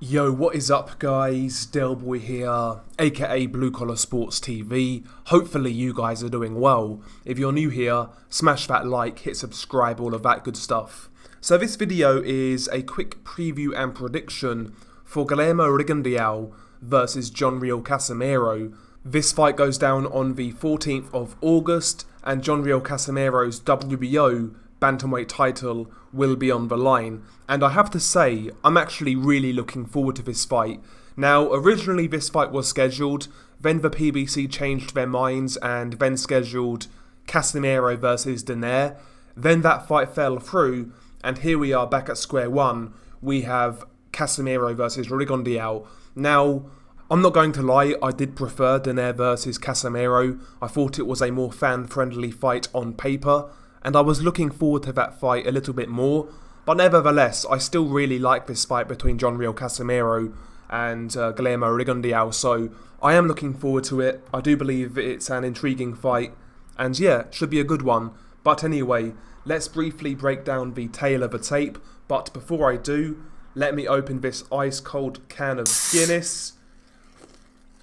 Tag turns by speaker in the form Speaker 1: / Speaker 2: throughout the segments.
Speaker 1: Yo, what is up guys? Delboy here, aka Blue Collar Sports TV. Hopefully you guys are doing well. If you're new here, smash that like, hit subscribe, all of that good stuff. So this video is a quick preview and prediction for Guillermo Rigondeaux versus Riel Casimero. This fight goes down on the 14th of August and Riel Casimero's WBO bantamweight title will be on the line, and I have to say I'm actually really looking forward to this fight. Now originally this fight was scheduled, then the PBC changed their minds and then scheduled Casimero versus Donaire. Then that fight fell through and here we are back at square one. We have Casimero versus Rigondeaux. Now I'm not going to lie, I did prefer Donaire versus Casimero. I thought it was a more fan-friendly fight on paper, and I was looking forward to that fight a little bit more. But nevertheless, I still really like this fight between Riel Casimero and Guillermo Rigondeaux, so I am looking forward to it. I do believe it's an intriguing fight, and yeah, it should be a good one. But anyway, let's briefly break down the tale of the tape. But before I do, let me open this ice-cold can of Guinness.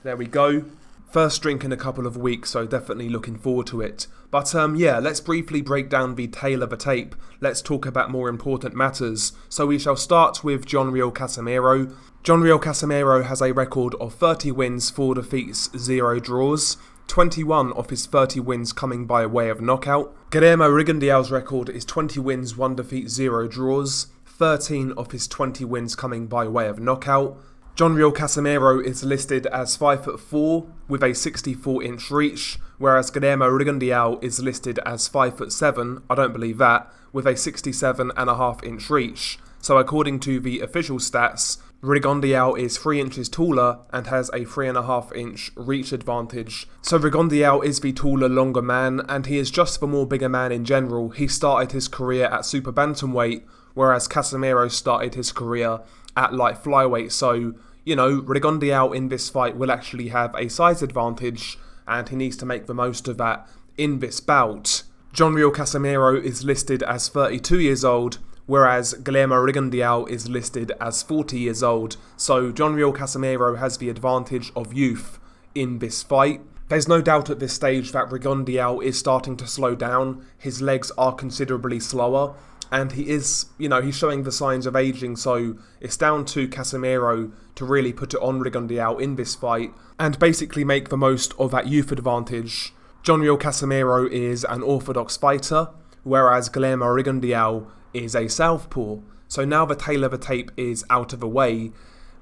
Speaker 1: There we go. First drink in a couple of weeks, so definitely looking forward to it. But yeah, let's briefly break down the tale of a tape. Let's talk about more important matters. So we shall start with Riel Casimero. Riel Casimero has a record of 30 wins, 4 defeats, 0 draws. 21 of his 30 wins coming by way of knockout. Guillermo Rigondeaux's record is 20 wins, 1 defeat, 0 draws. 13 of his 20 wins coming by way of knockout. Riel Casimero is listed as 5'4" with a 64-inch reach, whereas Guillermo Rigondeaux is listed as 5'7", I don't believe that, with a 67.5-inch reach. So according to the official stats, Rigondeaux is 3 inches taller and has a 3.5-inch reach advantage. So Rigondeaux is the taller, longer man, and he is just the more bigger man in general. He started his career at super bantamweight, whereas Casimero started his career at light flyweight. So, you know, Rigondeaux in this fight will actually have a size advantage, and he needs to make the most of that in this bout. Riel Casimero is listed as 32 years old, whereas Guillermo Rigondeaux is listed as 40 years old. So Riel Casimero has the advantage of youth in this fight. There's no doubt at this stage that Rigondeaux is starting to slow down. His legs are considerably slower, and he is, you know, he's showing the signs of aging, so it's down to Casimero to really put it on Rigondeaux in this fight and basically make the most of that youth advantage. Riel Casimero is an orthodox fighter, whereas Guillermo Rigondeaux is a southpaw. So now the tale of the tape is out of the way,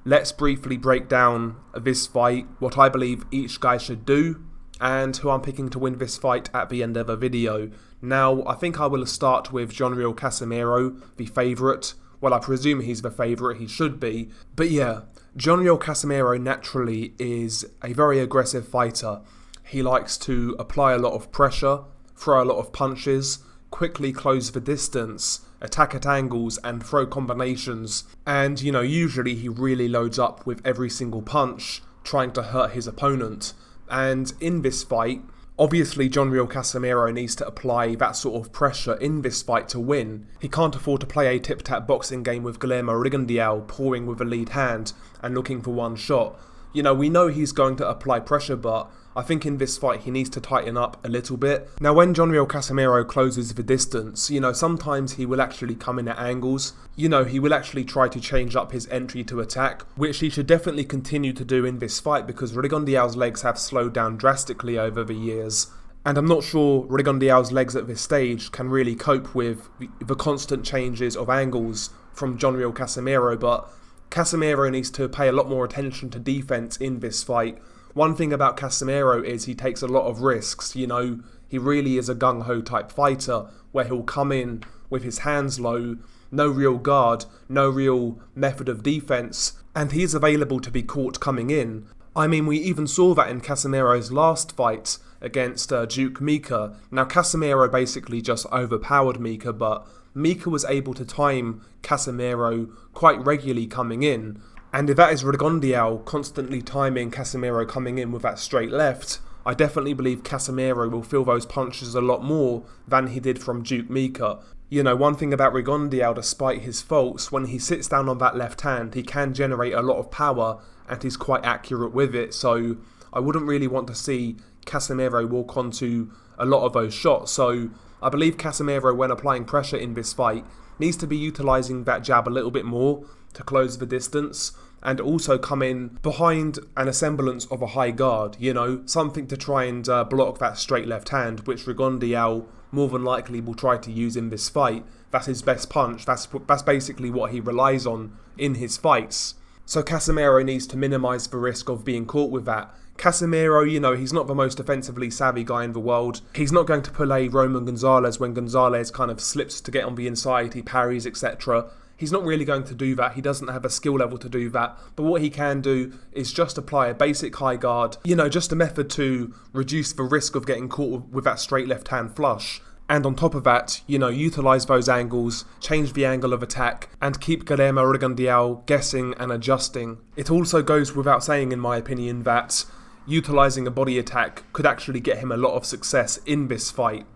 Speaker 1: let's briefly break down this fight, what I believe each guy should do, and who I'm picking to win this fight at the end of the video. Now, I think I will start with Riel Casimero, the favourite. Well, I presume he's the favourite, he should be. But yeah, Riel Casimero naturally is a very aggressive fighter. He likes to apply a lot of pressure, throw a lot of punches, quickly close the distance, attack at angles and throw combinations. And, you know, usually he really loads up with every single punch, trying to hurt his opponent. And in this fight, obviously Riel Casimero needs to apply that sort of pressure in this fight to win. He can't afford to play a tip-tap boxing game with Guillermo Rigondeaux pouring with a lead hand and looking for one shot. You know, we know he's going to apply pressure, but I think in this fight he needs to tighten up a little bit. Now when Riel Casimero closes the distance, you know, sometimes he will actually come in at angles. You know, he will actually try to change up his entry to attack, which he should definitely continue to do in this fight because Rigondeaux's legs have slowed down drastically over the years. And I'm not sure Rigondeaux's legs at this stage can really cope with the constant changes of angles from Riel Casimero, but Casimero needs to pay a lot more attention to defense in this fight. One thing about Casimero is he takes a lot of risks, you know, he really is a gung-ho type fighter where he'll come in with his hands low, no real guard, no real method of defense, and he's available to be caught coming in. I mean, we even saw that in Casimero's last fight against Duke Mika. Now Casimero basically just overpowered Mika, but Mika was able to time Casimero quite regularly coming in. And if that is Rigondeaux constantly timing Casimero coming in with that straight left, I definitely believe Casimero will feel those punches a lot more than he did from Duke Mika. You know, one thing about Rigondeaux, despite his faults, when he sits down on that left hand, he can generate a lot of power and he's quite accurate with it. So I wouldn't really want to see Casimero walk onto a lot of those shots. So I believe Casimero, when applying pressure in this fight, needs to be utilising that jab a little bit more to close the distance and also come in behind a semblance of a high guard, you know, something to try and block that straight left hand, which Rigondeaux more than likely will try to use in this fight. That's his best punch. That's basically what he relies on in his fights. So Casimero needs to minimise the risk of being caught with that. Casimero, you know, he's not the most offensively savvy guy in the world. He's not going to pull a Roman Gonzalez when Gonzalez kind of slips to get on the inside, he parries, etc. He's not really going to do that. He doesn't have a skill level to do that. But what he can do is just apply a basic high guard, you know, just a method to reduce the risk of getting caught with that straight left hand flush. And on top of that, you know, utilise those angles, change the angle of attack, and keep Guillermo Rigondeaux guessing and adjusting. It also goes without saying, in my opinion, that utilising a body attack could actually get him a lot of success in this fight.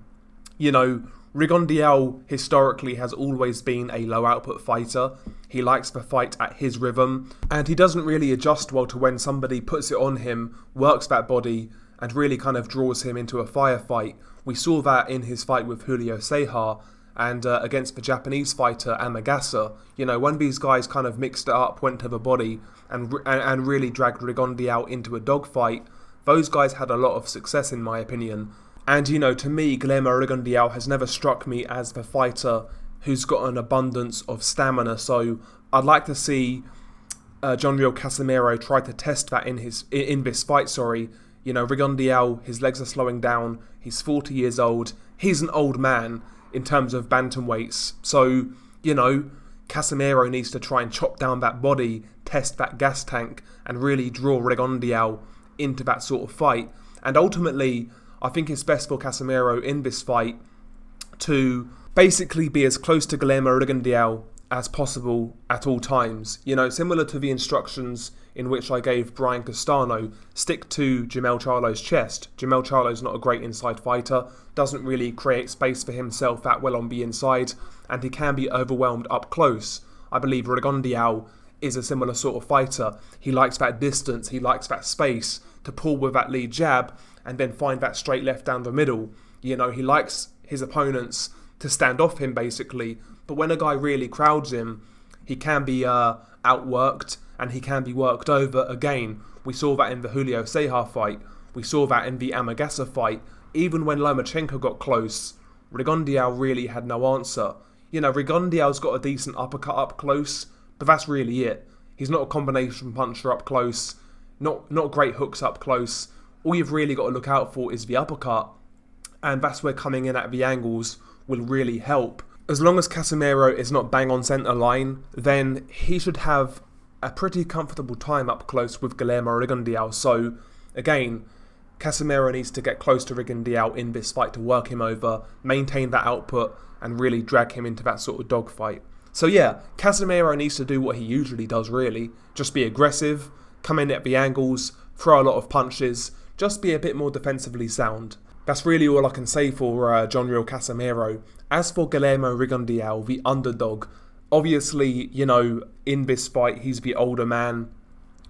Speaker 1: You know, Rigondeaux historically has always been a low output fighter. He likes to fight at his rhythm, and he doesn't really adjust well to when somebody puts it on him, works that body, and really kind of draws him into a firefight. We saw that in his fight with Julio Ceja and against the Japanese fighter Amagasa. You know, when these guys kind of mixed it up, went to the body, and really dragged Rigondeaux into a dogfight, those guys had a lot of success in my opinion. And, you know, to me, Guillermo Rigondeaux has never struck me as the fighter who's got an abundance of stamina. So I'd like to see Riel Casimero try to test that in this fight. You know, Rigondeaux, his legs are slowing down. He's 40 years old. He's an old man in terms of bantamweights. So, you know, Casimero needs to try and chop down that body, test that gas tank, and really draw Rigondeaux into that sort of fight. And ultimately, I think it's best for Casimero in this fight to basically be as close to Guillermo Rigondeaux as possible at all times. You know, similar to the instructions in which I gave Brian Castano, stick to Jermell Charlo's chest. Jermell Charlo's not a great inside fighter, doesn't really create space for himself that well on the inside, and he can be overwhelmed up close. I believe Rigondeaux is a similar sort of fighter. He likes that distance, he likes that space to pull with that lead jab and then find that straight left down the middle. You know, he likes his opponents to stand off him basically, but when a guy really crowds him, he can be outworked and he can be worked over again. We saw that in the Julio Ceja fight, we saw that in the Amagasa fight. Even when Lomachenko got close, Rigondeaux really had no answer. You know, Rigondeaux's got a decent uppercut up close, but that's really it. He's not a combination puncher up close, not great hooks up close. All you've really got to look out for is the uppercut, and that's where coming in at the angles will really help. As long as Casimero is not bang on centre line, then he should have a pretty comfortable time up close with Guillermo Rigondeaux. So again, Casimero needs to get close to Rigondeaux in this fight to work him over, maintain that output, and really drag him into that sort of dogfight. So yeah, Casimero needs to do what he usually does really, just be aggressive, come in at the angles, throw a lot of punches, just be a bit more defensively sound. That's really all I can say for Riel Casimero. As for Guillermo Rigondeaux, the underdog, obviously, you know, in this fight, he's the older man,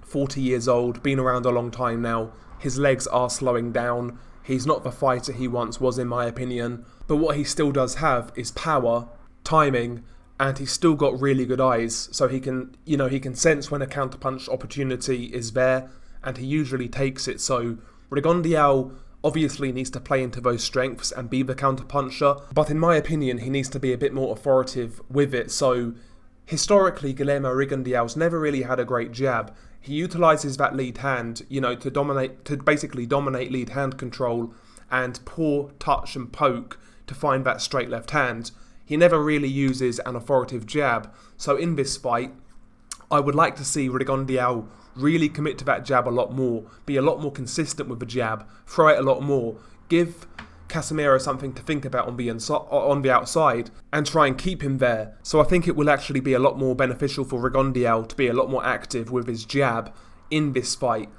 Speaker 1: 40 years old, been around a long time now. His legs are slowing down. He's not the fighter he once was, in my opinion. But what he still does have is power, timing, and he's still got really good eyes. So he can, you know, he can sense when a counterpunch opportunity is there, and he usually takes it. So Rigondeaux obviously needs to play into those strengths and be the counterpuncher, but in my opinion he needs to be a bit more authoritative with it. So historically, Guillermo Rigondeaux's never really had a great jab. He utilises that lead hand, you know, to basically dominate lead hand control and pour, touch and poke to find that straight left hand. He never really uses an authoritative jab. So in this fight, I would like to see Rigondeaux really commit to that jab a lot more, be a lot more consistent with the jab, throw it a lot more, give Casimero something to think about on the outside, and try and keep him there. So I think it will actually be a lot more beneficial for Rigondeaux to be a lot more active with his jab in this fight.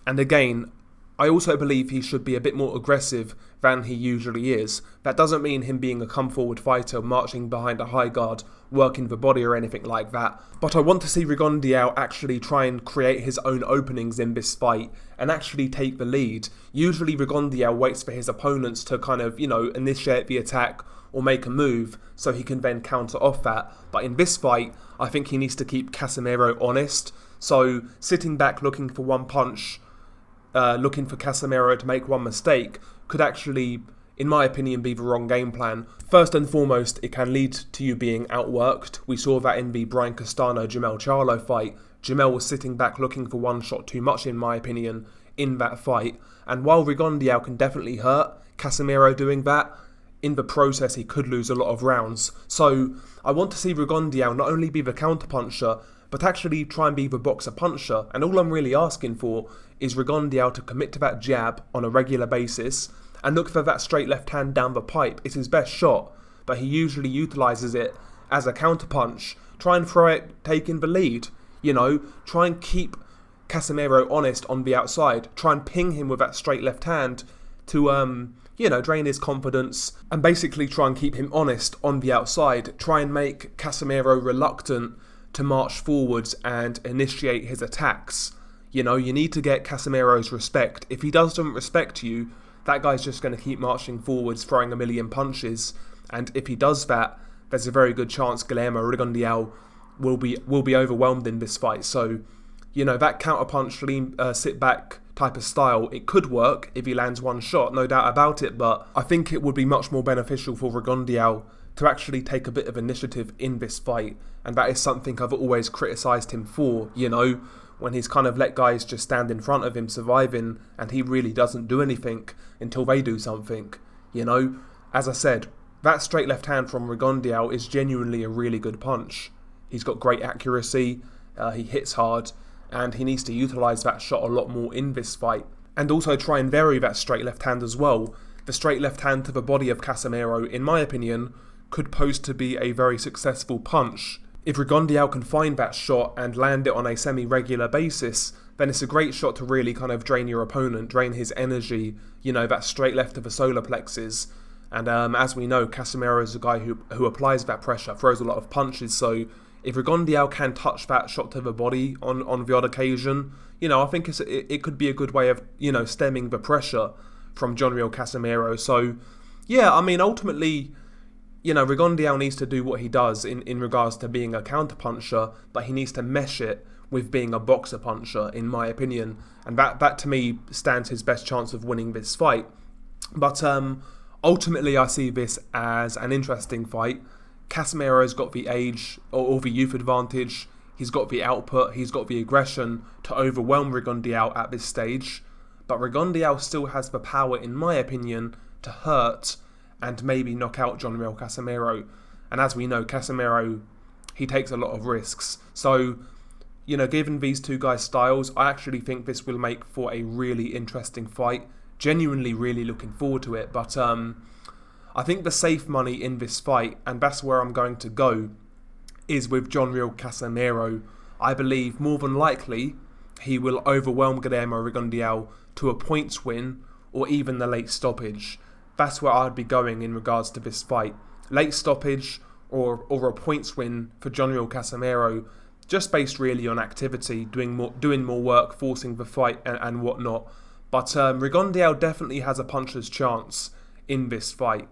Speaker 1: And again, I also believe he should be a bit more aggressive than he usually is. That doesn't mean him being a come-forward fighter, marching behind a high guard, working the body or anything like that. But I want to see Rigondeaux actually try and create his own openings in this fight and actually take the lead. Usually Rigondeaux waits for his opponents to kind of, initiate the attack or make a move so he can then counter off that. But in this fight, I think he needs to keep Casimero honest. So sitting back looking for one punch, looking for Casimero to make one mistake could actually, in my opinion, be the wrong game plan. First and foremost, it can lead to you being outworked. We saw that in the Brian Castano-Jamel Charlo fight. Jamel was sitting back looking for one shot too much, in my opinion, in that fight. And while Rigondeaux can definitely hurt Casimero doing that, in the process he could lose a lot of rounds. So I want to see Rigondeaux not only be the counter-puncher, but actually try and be the boxer-puncher. And all I'm really asking for is Rigondeaux to commit to that jab on a regular basis and look for that straight left hand down the pipe. It's his best shot, but he usually utilises it as a counter-punch. Try and throw it, taking the lead. Try and keep Casimero honest on the outside. Try and ping him with that straight left hand to, drain his confidence and basically try and keep him honest on the outside. Try and make Casimero reluctant to march forwards and initiate his attacks. You need to get Casimero's respect. If he doesn't respect you, that guy's just going to keep marching forwards, throwing a million punches. And if he does that, there's a very good chance Guillermo Rigondeaux will be overwhelmed in this fight. So, that counter-punch, sit back type of style, it could work if he lands one shot, no doubt about it. But I think it would be much more beneficial for Rigondeaux to actually take a bit of initiative in this fight. And that is something I've always criticised him for, when he's kind of let guys just stand in front of him surviving and he really doesn't do anything until they do something. As I said, that straight left hand from Rigondeaux is genuinely a really good punch. He's got great accuracy, he hits hard, and he needs to utilise that shot a lot more in this fight. And also try and vary that straight left hand as well. The straight left hand to the body of Casimero, in my opinion, could pose to be a very successful punch. If Rigondeaux can find that shot and land it on a semi-regular basis, then it's a great shot to really kind of drain your opponent, drain his energy, that straight left of the solar plexus. And as we know, Casimero is a guy who applies that pressure, throws a lot of punches, so if Rigondeaux can touch that shot to the body on the odd occasion, I think it could be a good way of, stemming the pressure from Riel Casimero. So, ultimately, Rigondeaux needs to do what he does in regards to being a counter-puncher, but he needs to mesh it with being a boxer-puncher, in my opinion. And that to me stands his best chance of winning this fight. But ultimately, I see this as an interesting fight. Casimero's got the age or the youth advantage. He's got the output, he's got the aggression to overwhelm Rigondeaux at this stage. But Rigondeaux still has the power, in my opinion, to hurt and maybe knock out Riel Casimero. And as we know, Casimero, he takes a lot of risks. So, given these two guys' styles, I actually think this will make for a really interesting fight. Genuinely really looking forward to it. But I think the safe money in this fight, and that's where I'm going to go, is with Riel Casimero. I believe more than likely he will overwhelm Guillermo Rigondeaux to a points win or even the late stoppage. That's where I'd be going in regards to this fight. Late stoppage or a points win for Riel Casimero, just based really on activity, doing more work, forcing the fight and whatnot. But Rigondeaux definitely has a puncher's chance in this fight.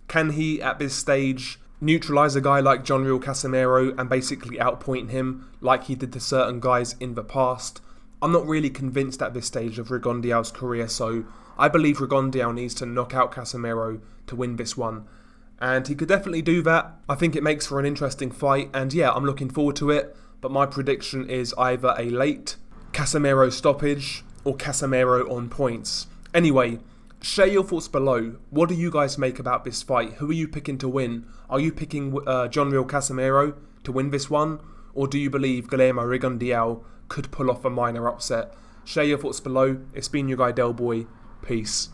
Speaker 1: Can he, at this stage, neutralise a guy like Riel Casimero and basically outpoint him like he did to certain guys in the past? I'm not really convinced at this stage of Rigondeaux's career, so I believe Rigondeaux needs to knock out Casimero to win this one. And he could definitely do that. I think it makes for an interesting fight, and yeah, I'm looking forward to it. But my prediction is either a late Casimero stoppage or Casimero on points. Anyway, share your thoughts below. What do you guys make about this fight? Who are you picking to win? Are you picking Riel Casimero to win this one? Or do you believe Guillermo Rigondeaux could pull off a minor upset? Share your thoughts below. It's been your guy Delboy. Peace.